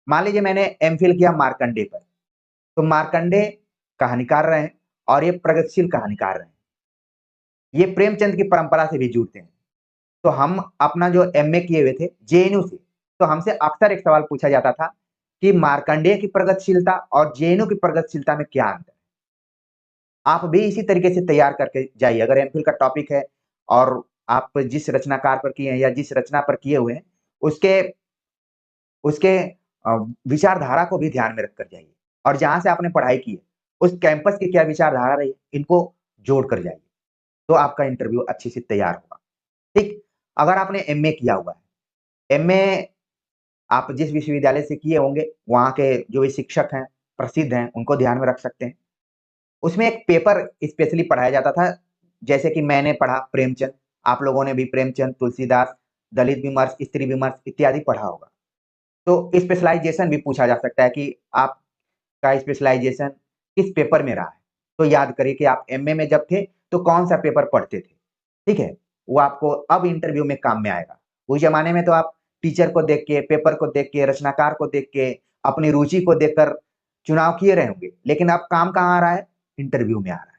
मान लीजिए मैंने एमफिल किया मार्कंडेय पर, तो मार्कंडेय कहानीकार रहे हैं और ये प्रगतिशील कहानीकार रहे हैं। ये प्रेमचंद की परंपरा से भी जुड़ते हैं। तो हम अपना जो एमए किए हुए थे जेएनयू से, तो हमसे अक्सर एक सवाल पूछा जाता था कि मार्कंडेय की प्रगतिशीलता और जेएनयू की प्रगतिशीलता में क्या अंतर है? आप भी इसी तरीके से तैयार करके जाइए। अगर एमफिल का टॉपिक है और आप जिस रचनाकार पर किए हैं या जिस रचना पर किए हुए हैं, उसके उसके अ, विचारधारा को भी ध्यान में रखकर जाइए और जहाँ से आपने पढ़ाई की है, उस कैंपस की क्या विचारधारा रही है, इनको जोड़ कर जाइए, तो आपका इंटरव्यू अच्छे से तैयार होगा। ठीक? अगर आपने एमए किया हुआ है, एमए आप जिस विश्वविद्यालय से किए होंगे, वहाँ के जो भी शिक्षक हैं, प्रसिद्ध हैं, उनको ध्यान में रख सकते हैं। उसमें एक पेपर स्पेशली पढ़ाया जाता था, जैसे कि मैंने पढ़ा प्रेमचंद, आप लोगों ने भी प्रेमचंद, तुलसीदास, दलित विमर्श, स्त्री विमर्श इत्यादि पढ़ा होगा। तो स्पेशलाइज़ेशन भी पूछा जा सकता है कि आपका स्पेशलाइज़ेशन किस पेपर में रहा है। तो याद करिए कि आप एमए में जब थे, तो कौन-सा पेपर पढ़ते थे, ठीक है? वो आपको अब इंटरव्यू में काम में आएगा। उस ज़माने में तो आप टीचर को देख के, पेपर को देख के, रचनाकार को देख के, अपनी रुचि को देखकर चुनाव किए रहे होंगे, लेकिन अब काम कहाँ आ रहा है? इंटरव्यू में आ रहा है।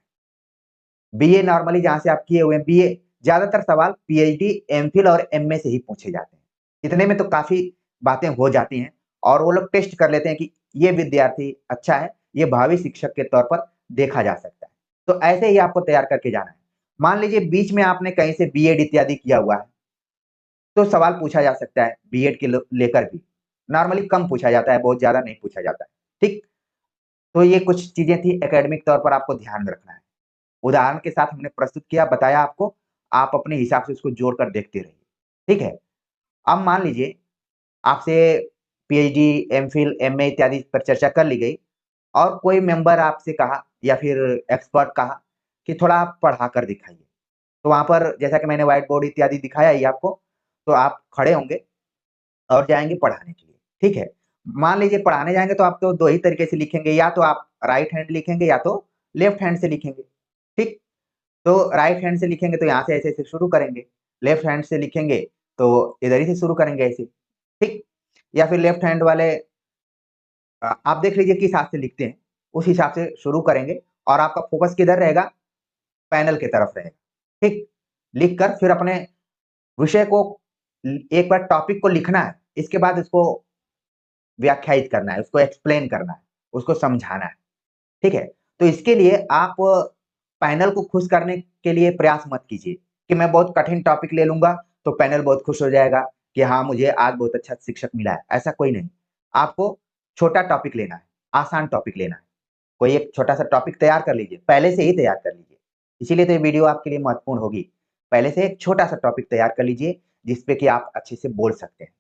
बीए नॉर्मली जहाँ से आप किए हुए हैं बीए, ज़्यादातर सवाल पीएचडी, एमफिल और एमए से ही पूछे जाते हैं। इतने में तो काफ़ी बातें हो जाती हैं और वो लोग टेस्ट कर लेते हैं कि ये विद्यार्थी अच्छा है, ये भावी शिक्षक के तौर पर देखा जा सकता है। तो ऐसे ही आपको तैयार करके जाना है। मान लीजिए बीच में आपने कहीं से बीएड इत्यादि किया हुआ है, तो सवाल पूछा जा सकता है बीएड के लेकर भी। नॉर्मली कम पूछा जाता है, बहुत ज़्यादा नहीं पूछा जाता है। ठीक? तो ये कुछ चीज़ें थी एकेडमिक तौर पर आपको ध्यान में रखना है। उदाहरण के साथ हमने प्रस्तुत किया, बताया आपको, आप अपने हिसाब से उसको जोड़कर देखते रहिए, ठीक है? अब मान लीजिए आपसे पीएचडी, एमफिल, एमए इत्यादि पर चर्चा कर ली गई और कोई मेंबर आपसे कहा या फिर एक्सपर्ट कहा कि थोड़ा आप पढ़ा कर दिखाइए। तो वहाँ पर जैसा कि मैंने व्हाइट बोर्ड इत्यादि दिखाया ही आपको, तो आप खड़े होंगे और जाएँगे पढ़ाने के लिए, ठीक है? मान लीजिए पढ़ाने जाएँगे तो आप तो 2 ही तरीके से लिखेंगे, या तो आप राइट हैंड लिखेंगे या तो लेफ्ट हैंड से लिखेंगे, ठीक? तो राइट हैंड से लिखेंगे तो यहाँ से ऐसे-ऐसे शुरू करेंगे, लेफ्ट हैंड से लिखेंगे तो इधर ही से शुरू करेंगे ऐसे, ठीक? या फिर लेफ्ट हैंड वाले आप देख लीजिए किस हाथ से लिखते हैं, उस हिसाब से शुरू करेंगे और आपका फ़ोकस किधर रहेगा? पैनल की तरफ रहेगा, ठीक? लिख कर फिर अपने विषय को एक बार टॉपिक को लिखना है, इसके बाद इसको व्याख्यायित करना है, उसको एक्सप्लेन करना है, उसको समझाना है, ठीक है? तो इसके लिए आप पैनल को खुश करने के लिए प्रयास मत कीजिए कि मैं बहुत कठिन टॉपिक ले लूँगा, तो पैनल बहुत खुश हो जाएगा कि हाँ, मुझे आज बहुत अच्छा शिक्षक मिला है, ऐसा कोई नहीं। आपको छोटा टॉपिक लेना है, आसान टॉपिक लेना है। कोई एक छोटा-सा टॉपिक तैयार कर लीजिए, पहले से ही तैयार कर लीजिए। इसीलिए तो ये वीडियो आपके लिए महत्वपूर्ण होगी। पहले से एक छोटा-सा टॉपिक तैयार कर लीजिए, जिस पे कि आप अच्छे से बोल सकते हैं।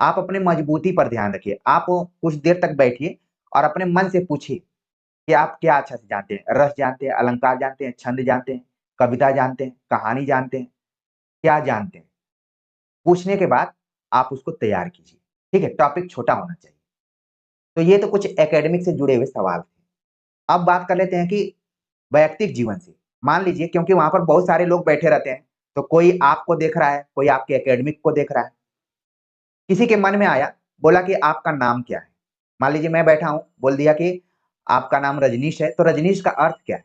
आप अपनी मजबूती पर ध्यान रखिए। आप कुछ देर तक बैठिए और अपने मन से पूछिए कि आप क्या अच्छा से जानते हैं? रस जानते हैं, अलंकार जानते हैं, छंद जानते हैं, कविता जानते हैं, कहानी जानते हैं, क्या जानते हैं? पूछने के बाद आप उसको तैयार कीजिए, ठीक है? टॉपिक छोटा होना चाहिए। तो ये तो कुछ एकेडमिक से जुड़े हुए सवाल थे। अब बात कर लेते हैं कि वैयक्तिक जीवन से। मान लीजिए क्योंकि वहाँ पर बहुत सारे लोग बैठे रहते हैं, तो कोई आपको देख रहा है, कोई आपके एकेडमिक को देख रहा है। किसी के मन में आया, बोला कि आपका नाम क्या है? मान लीजिए मैं बैठा हूँ, बोल दिया कि आपका नाम रजनीश है, तो रजनीश का अर्थ क्या है?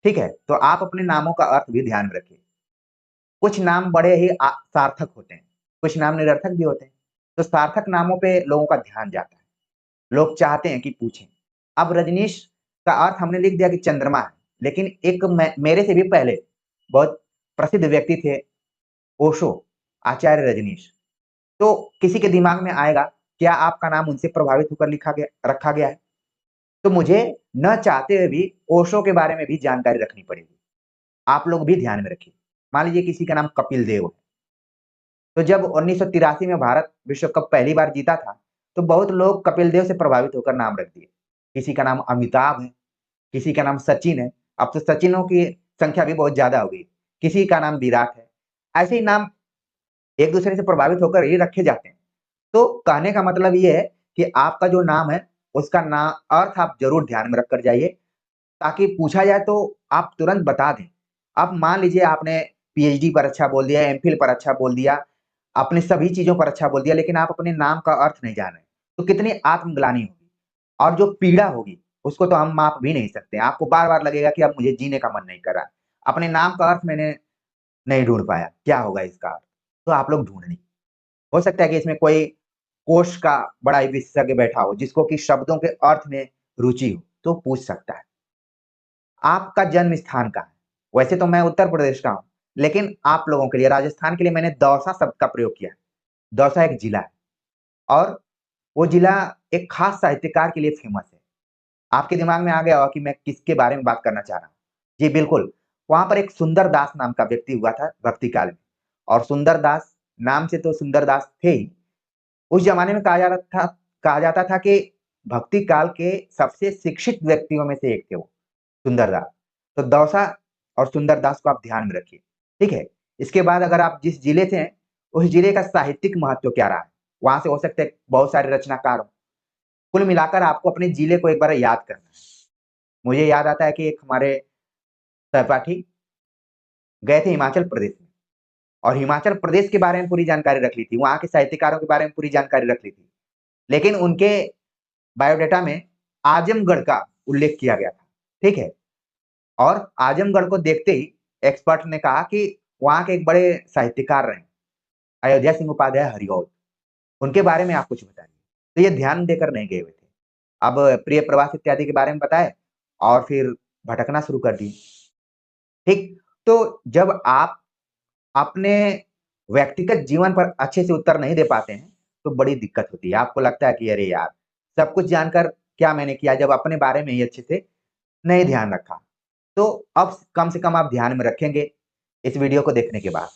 ठीक है? तो आप अपने नामों का अर्थ भी ध्यान में रखिए। कुछ नाम बड़े ही सार्थक होते हैं, कुछ नाम निरर्थक भी होते हैं। तो सार्थक नामों पे लोगों का ध्यान जाता है। लोग चाहते हैं कि पूछें। अब रजनीश का अर्थ हमने लिख दिया कि चंद्रमा है, लेकिन एक मेरे से भी पहले बहुत प्रसिद्ध व्यक्ति थे ओशो, आचार्य रजनीश। तो किसी के दिमाग में आएगा, क्या आपका नाम उनसे प्रभावित होकर लिखा गया रखा गया है? तो मुझे न चाहते हुए भी ओशो के बारे में भी जानकारी रखनी पड़ेगी। आप लोग भी ध्यान में रखिए। मान लीजिए किसी का नाम कपिल देव है, तो जब 1983 में भारत विश्व कप पहली बार जीता था, तो बहुत लोग कपिल देव से प्रभावित होकर नाम रख दिए। किसी का नाम अमिताभ है, किसी का नाम सचिन है, अब तो सचिनों की संख्या भी बहुत ज्यादा हो गई। किसी का नाम विराट है। ऐसे ही नाम एक दूसरे से प्रभावित होकर ही रखे जाते हैं। तो कहने का मतलब ये है कि आपका जो नाम है, उसका ना अर्थ आप जरूर ध्यान में रखकर जाइए, ताकि पूछा जाए तो आप तुरंत बता दें। अब मान लीजिए आपने पीएचडी पर अच्छा बोल दिया, एमफिल पर अच्छा बोल दिया, आपने सभी चीजों पर अच्छा बोल दिया, लेकिन आप अपने नाम का अर्थ नहीं जान रहे, तो कितनी आत्मग्लानि होगी और जो पीड़ा होगी उसको तो हम माप भी नहीं सकते। आपको बार बार लगेगा कि अब मुझे जीने का मन नहीं कर रहा, अपने नाम का अर्थ मैंने नहीं ढूंढ पाया, क्या होगा इसका अर्थ? तो आप लोग ढूंढनी। हो सकता है कि इसमें कोई कोश का बड़ा ही विशेषज्ञ बैठा हो, जिसको कि शब्दों के अर्थ में रुचि हो, तो पूछ सकता है। आपका जन्म स्थान कहाँ है? वैसे तो मैं उत्तर प्रदेश का हूँ, लेकिन आप लोगों के लिए, राजस्थान के लिए मैंने दौसा शब्द का प्रयोग किया है। दौसा एक जिला है और वो जिला एक खास साहित्यकार के लिए फेमस है। आपके दिमाग में आ गया होगा कि मैं किसके बारे में बात करना चाह रहा हूँ। जी बिल्कुल, वहां पर एक सुंदर दास नाम का व्यक्ति हुआ था भक्ति काल में, और सुंदर दास नाम से तो सुंदर दास थे ही। उस जमाने में कहा जाता था कि भक्ति काल के सबसे शिक्षित व्यक्तियों में से एक थे वो, सुंदरदास। तो दौसा और सुंदरदास को आप ध्यान में रखिए, ठीक है? इसके बाद अगर आप जिस जिले से हैं, उस जिले का साहित्यिक महत्व क्या रहा है, वहां से हो सकते हैं बहुत सारे रचनाकार हो। कुल मिलाकर आपको अपने जिले को एक बार याद करना है। मुझे याद आता है कि एक हमारे सहपाठी गए थे हिमाचल प्रदेश में, और हिमाचल प्रदेश के बारे में पूरी जानकारी रख ली थी, वहां के साहित्यकारों के बारे में पूरी जानकारी रख ली थी, लेकिन उनके बायोडाटा में आजमगढ़ का उल्लेख किया गया था, ठीक है? और आजमगढ़ को देखते ही एक्सपर्ट ने कहा कि वहां के एक बड़े साहित्यकार रहे, अयोध्या सिंह उपाध्याय हरिऔध, उनके बारे में आप कुछ बताइए। तो ये ध्यान देकर नहीं गए हुए थे। अब प्रिय प्रवास इत्यादि के बारे में बताए और फिर भटकना शुरू कर दिए, ठीक? तो जब आप अपने व्यक्तिगत जीवन पर अच्छे से उत्तर नहीं दे पाते हैं, तो बड़ी दिक्कत होती है। आपको लगता है कि अरे यार, सब कुछ जानकर क्या मैंने किया, जब अपने बारे में ही अच्छे से नहीं ध्यान रखा। तो अब कम से कम आप ध्यान में रखेंगे इस वीडियो को देखने के बाद।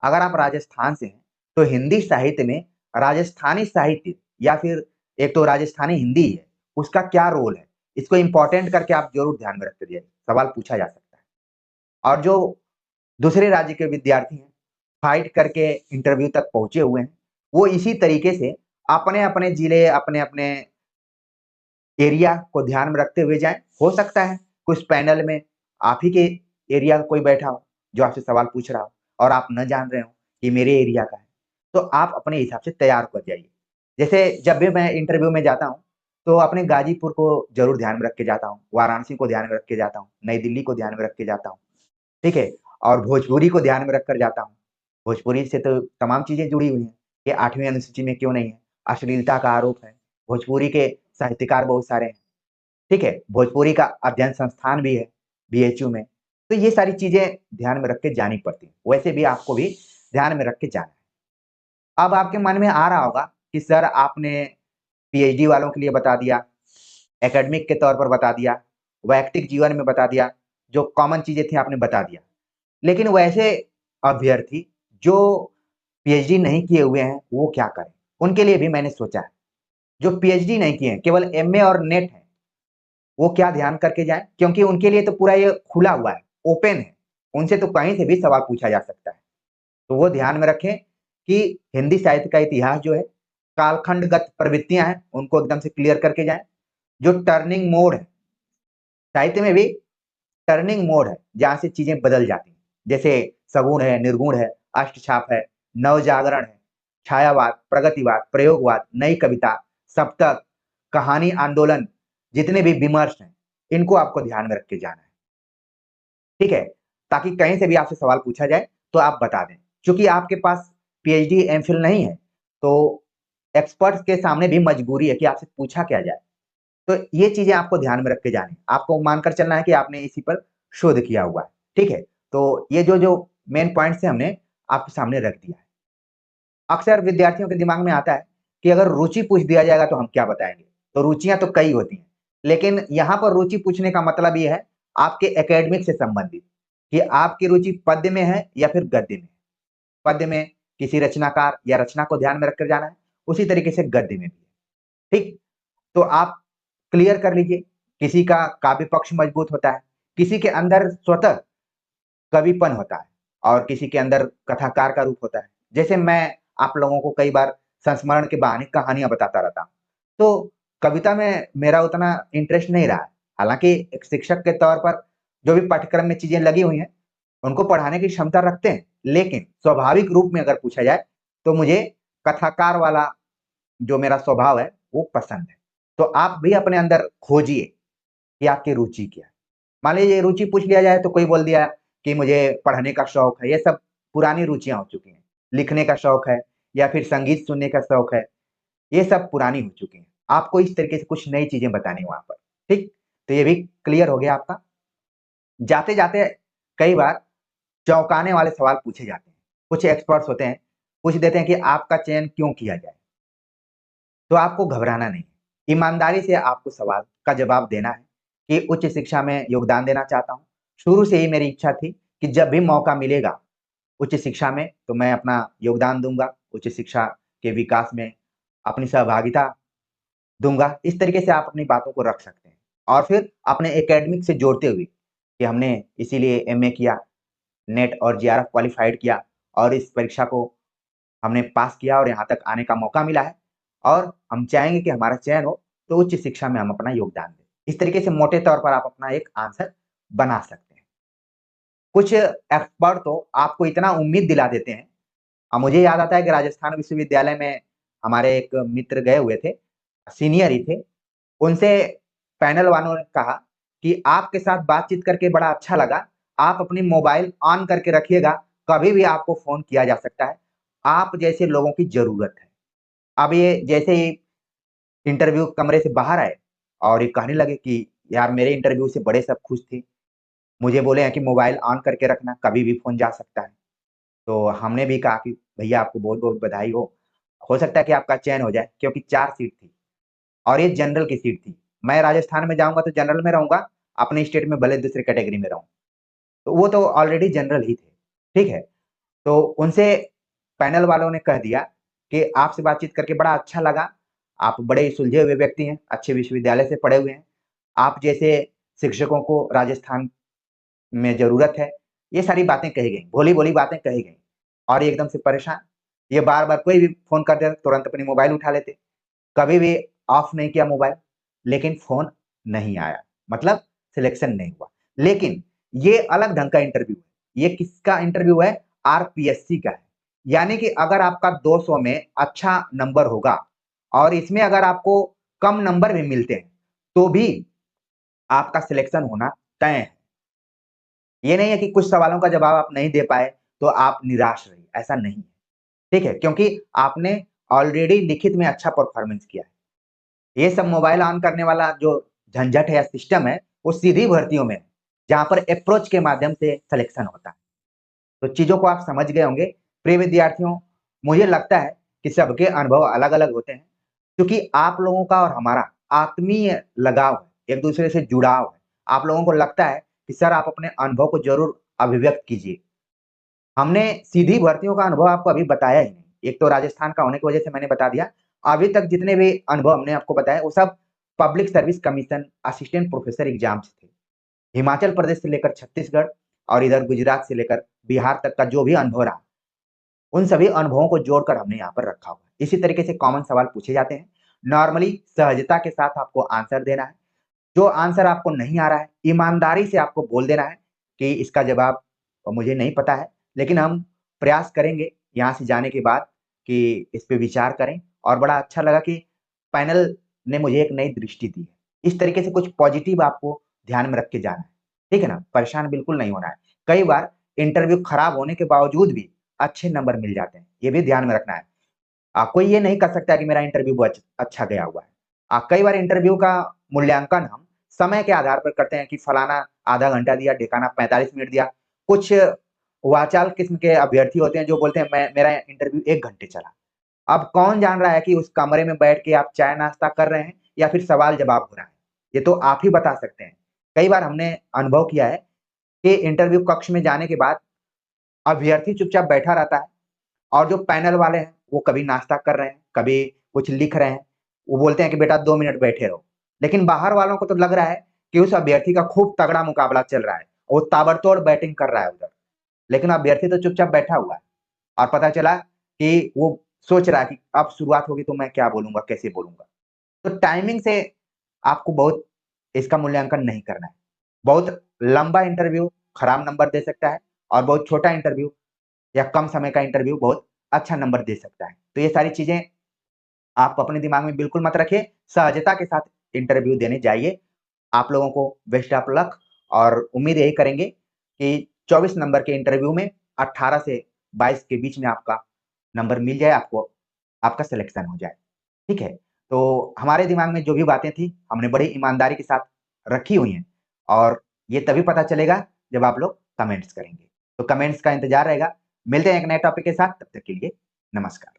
अगर आप राजस्थान से हैं, तो हिंदी साहित्य में राजस्थानी साहित्य या फिर एक तो राजस्थानी हिंदी है, उसका क्या रोल है, इसको इम्पोर्टेंट करके आप जरूर ध्यान में रखते जाइए, सवाल पूछा जा सकता है। और जो दूसरे राज्य के विद्यार्थी हैं, फाइट करके इंटरव्यू तक पहुंचे हुए हैं, वो इसी तरीके से अपने अपने जिले, अपने अपने एरिया को ध्यान में रखते हुए जाएं। हो सकता है कुछ पैनल में आप ही के एरिया का कोई बैठा हो, जो आपसे सवाल पूछ रहा हो और आप न जान रहे हो कि मेरे एरिया का है, तो आप अपने हिसाब से तैयार कर जाइए। जैसे जब भी मैं इंटरव्यू में जाता हूँ, तो अपने गाजीपुर को जरूर ध्यान में रख के जाता हूँ, वाराणसी को ध्यान में रख के जाता हूँ, नई दिल्ली को ध्यान में रख के जाता हूँ, ठीक है? और भोजपुरी को ध्यान में रखकर जाता हूँ। भोजपुरी से तो तमाम चीजें जुड़ी हुई हैं कि 8वीं अनुसूची में क्यों नहीं है, अश्लीलता का आरोप है, भोजपुरी के साहित्यकार बहुत सारे हैं, ठीक है? भोजपुरी का अध्ययन संस्थान भी है बीएचयू में। तो ये सारी चीजें ध्यान में रख के जानी पड़ती हैं, वैसे भी आपको भी ध्यान में रख के जाना है। अब आपके मन में आ रहा होगा कि सर आपने पीएचडी वालों के लिए बता दिया, एकेडमिक के तौर पर बता दिया, वैयक्तिक जीवन में बता दिया, जो कॉमन चीजें थी आपने बता दिया, लेकिन वैसे अभ्यर्थी जो पीएचडी नहीं किए हुए हैं, वो क्या करें? उनके लिए भी मैंने सोचा है। जो पीएचडी नहीं किए हैं, केवल एमए और नेट है, वो क्या ध्यान करके जाएं, क्योंकि उनके लिए तो पूरा ये खुला हुआ है, ओपन है, उनसे तो कहीं से भी सवाल पूछा जा सकता है। तो वो ध्यान में रखें कि हिंदी साहित्य का इतिहास जो है, कालखंडगत प्रवृत्तियां हैं, उनको एकदम से क्लियर करके जाएं। जो टर्निंग मोड है, साहित्य में भी टर्निंग मोड है, जहां से चीजें बदल जाती हैं, जैसे सगुण है, निर्गुण है, अष्टछाप है, नवजागरण है, छायावाद, प्रगतिवाद, प्रयोगवाद, नई कविता, सप्तक, कहानी आंदोलन, जितने भी विमर्श हैं, इनको आपको ध्यान में रख के जाना है, ठीक है? ताकि कहीं से भी आपसे सवाल पूछा जाए तो आप बता दें। क्योंकि आपके पास पीएचडी एमफिल नहीं है, तो एक्सपर्ट्स के सामने भी मजबूरी है कि आपसे पूछा क्या जाए। तो ये चीजें आपको ध्यान में रख के जानी, आपको मानकर चलना है कि आपने इसी पर शोध किया हुआ है। ठीक है, तो ये जो जो मेन पॉइंट्स है हमने आपके सामने रख दिया है। अक्सर विद्यार्थियों के दिमाग में आता है कि अगर रुचि पूछ दिया जाएगा तो हम क्या बताएंगे। तो रुचियां तो कई होती हैं, लेकिन यहाँ पर रुचि पूछने का मतलब ये है आपके एकेडमिक से संबंधित, कि आपकी रुचि पद्य में है या फिर गद्य में। पद्य में किसी रचनाकार या रचना को ध्यान में रखकर जाना है, उसी तरीके से गद्य में भी है। ठीक, तो आप क्लियर कर लीजिए। किसी का काव्य पक्ष मजबूत होता है, किसी के अंदर स्वतः कविपन होता है, और किसी के अंदर कथाकार का रूप होता है। जैसे मैं आप लोगों को कई बार संस्मरण के बहाने कहानियां बताता रहता हूँ, तो कविता में मेरा उतना इंटरेस्ट नहीं रहा है। हालांकि एक शिक्षक के तौर पर जो भी पाठ्यक्रम में चीजें लगी हुई हैं, उनको पढ़ाने की क्षमता रखते हैं, लेकिन स्वाभाविक रूप में अगर पूछा जाए तो मुझे कथाकार वाला जो मेरा स्वभाव है वो पसंद है। तो आप भी अपने अंदर खोजिए कि आपकी रुचि क्या है। मान लीजिए रुचि पूछ लिया जाए तो कोई बोल दिया कि मुझे पढ़ने का शौक है, ये सब पुरानी रुचियां हो चुकी हैं। लिखने का शौक है या फिर संगीत सुनने का शौक है, ये सब पुरानी हो चुकी हैं। आपको इस तरीके से कुछ नई चीजें बतानी वहां पर। ठीक, तो ये भी क्लियर हो गया आपका। जाते जाते कई बार चौंकाने वाले सवाल पूछे जाते हैं। कुछ एक्सपर्ट्स होते हैं, पूछ देते हैं कि आपका चयन क्यों किया जाए। तो आपको घबराना नहीं, ईमानदारी से आपको सवाल का जवाब देना है कि उच्च शिक्षा में योगदान देना चाहता हूँ। शुरू से ही मेरी इच्छा थी कि जब भी मौका मिलेगा उच्च शिक्षा में तो मैं अपना योगदान दूंगा, उच्च शिक्षा के विकास में अपनी सहभागिता दूंगा। इस तरीके से आप अपनी बातों को रख सकते हैं, और फिर अपने एकेडमिक से जोड़ते हुए कि हमने इसीलिए एमए किया, नेट और जेआरएफ क्वालिफाइड किया, और इस परीक्षा को हमने पास किया और यहाँ तक आने का मौका मिला है, और हम चाहेंगे कि हमारा चयन हो तो उच्च शिक्षा में हम अपना योगदान दें। इस तरीके से मोटे तौर पर आप अपना एक आंसर बना सकते हैं। कुछ एक्सपर्ट तो आपको इतना उम्मीद दिला देते हैं। मुझे याद आता है कि राजस्थान विश्वविद्यालय में हमारे एक मित्र गए हुए थे, सीनियर ही थे। उनसे पैनल वालों ने कहा कि आपके साथ बातचीत करके बड़ा अच्छा लगा, आप अपनी मोबाइल ऑन करके रखिएगा, कभी भी आपको फ़ोन किया जा सकता है, आप जैसे लोगों की ज़रूरत है। अब ये जैसे ही इंटरव्यू कमरे से बाहर आए और ये कहने लगे कि यार मेरे इंटरव्यू से बड़े सब खुश थे, मुझे बोले हैं कि मोबाइल ऑन करके रखना, कभी भी फ़ोन जा सकता है। तो हमने भी कहा कि भैया आपको बहुत-बहुत बधाई हो सकता है कि आपका चयन हो जाए, क्योंकि 4 सीट थी और ये जनरल की सीट थी। मैं राजस्थान में जाऊँगा तो जनरल में रहूँगा, अपने स्टेट में भले दूसरे कैटेगरी में रहूँ। तो वो तो ऑलरेडी जनरल ही थे, ठीक है? तो उनसे पैनल वालों ने कह दिया कि आपसे बातचीत करके बड़ा अच्छा लगा, आप बड़े सुलझे हुए व्यक्ति हैं, अच्छे विश्वविद्यालय से पढ़े हुए हैं, आप जैसे शिक्षकों को राजस्थान में ज़रूरत है। ये सारी बातें कही गईं, भोली-भोली बातें कही गईं, और ये एकदम से परेशान। ये बार-बार कोई भी फ़ोन करते तुरंत अपनी मोबाइल उठा लेते, कभी भी ऑफ नहीं किया मोबाइल, लेकिन फ़ोन नहीं आया, मतलब सिलेक्शन नहीं हुआ। लेकिन ये अलग ढंग का इंटरव्यू है, ये किसका इंटरव्यू है? आरपीएससी का है। यानी कि अगर आपका 200 में अच्छा नंबर होगा और इसमें अगर आपको कम नंबर भी मिलते हैं, तो भी आपका सिलेक्शन होना तय है। ये नहीं है कि कुछ सवालों का जवाब आप नहीं दे पाए, तो आप निराश रहिए, ऐसा नहीं है, ठीक है? क्योंकि आपने ऑलरेडी लिखित में अच्छा परफ़ॉर्मेंस किया है। ये सब मोबाइल ऑन करने वाला जो झंझट है या सिस्टम है, वो सीधी भर्तियों में है, जहाँ पर अप्रोच के माध्यम से सिलेक्शन होता है। तो चीज़ों को आप समझ गए होंगे। प्रिय विद्यार्थियों, मुझे लगता है कि सबके अनुभव अलग-अलग होते हैं, क्योंकि आप लोगों का और हमारा आत्मीय लगाव है, एक-दूसरे से जुड़ाव है। आप लोगों को लगता है कि सर आप अपने अनुभव को ज़रूर अभिव्यक्त कीजिए। हमने सीधी भर्तियों का अनुभव आपको अभी बताया ही नहीं। एक तो राजस्थान का होने की वजह से मैंने बता दिया। अभी तक जितने भी अनुभव हमने आपको बताए, वो सब public service commission assistant professor exams थे। हिमाचल प्रदेश से लेकर छत्तीसगढ़ और इधर गुजरात से लेकर बिहार तक का जो भी अनुभव रहा, उन सभी अनुभवों को जोड़कर हमने यहाँ पर रखा हुआ है। इसी तरीके से कॉमन सवाल पूछे जाते हैं। नॉर्मली सहजता के साथ आपको आंसर देना है। जो आंसर आपको नहीं आ रहा है, ईमानदारी से आपको बोल देना है कि इसका जवाब मुझे नहीं पता है, लेकिन हम प्रयास करेंगे यहाँ से जाने के बाद कि इस पे विचार करें, और बड़ा अच्छा लगा कि पैनल ने मुझे एक नई दृष्टि दी है। इस तरीके से कुछ पॉजिटिव आपको ध्यान में रख के जाना है, ठीक है ना? परेशान बिल्कुल नहीं होना है। कई बार इंटरव्यू खराब होने के बावजूद भी अच्छे नंबर मिल जाते हैं, ये भी ध्यान में रखना है। कोई ये नहीं कर सकता कि मेरा इंटरव्यू बहुत अच्छा गया हुआ है। कई बार इंटरव्यू का मूल्यांकन हम समय के आधार पर करते हैं कि फलाना आधा घंटा दिया, ढिकाना 45 मिनट दिया। कुछ वाचाल किस्म के अभ्यर्थी होते हैं जो बोलते हैं मेरा इंटरव्यू 1 घंटे चला। अब कौन जान रहा है कि उस कमरे में बैठ के आप चाय नाश्ता कर रहे हैं या फिर सवाल-जवाब हो रहा है? ये तो आप ही बता सकते हैं। कई बार हमने अनुभव किया है कि इंटरव्यू कक्ष में जाने के बाद अभ्यर्थी चुपचाप बैठा रहता है और जो पैनल वाले हैं, वो कभी नाश्ता कर रहे हैं, कभी कुछ लिख रहे हैं। वो बोलते हैं कि बेटा 2 मिनट बैठे रहो। लेकिन बाहर वालों को तो लग रहा है कि उस अभ्यर्थी का खूब तगड़ा मुकाबला चल रहा है। वो ताबड़तोड़ बैटिंग कर रहा है उधर। लेकिन अभ्यर्थी तो चुपचाप बैठा हुआ है और पता चला कि वो सोच रहा है कि अब शुरुआत होगी तो मैं क्या बोलूँगा, कैसे बोलूँगा? तो टाइमिंग से आपको बहुत इसका मूल्यांकन नहीं करना है। बहुत लंबा इंटरव्यू खराब नंबर दे सकता है और बहुत छोटा इंटरव्यू या कम समय का इंटरव्यू बहुत अच्छा नंबर दे सकता है। तो ये सारी चीज़ें आप अपने दिमाग में बिल्कुल मत रखिए, सहजता के साथ इंटरव्यू देने जाइए। आप लोगों को बेस्ट ऑफ लक और उम्मीद यही करेंगे कि 24 नंबर के इंटरव्यू में 18 से 22 के बीच में आपका नंबर मिल जाए आपको, आपका सिलेक्शन हो जाए। ठीक है? तो हमारे दिमाग में जो भी बातें थी, हमने बड़ी ईमानदारी के साथ रखी हुई हैं और ये तभी पता चलेगा जब आप लोग कमेंट्स करेंगे। तो कमेंट्स का इंतज़ार रहेगा। मिलते हैं एक नए टॉपिक के साथ, तब तक के लिए नमस्कार।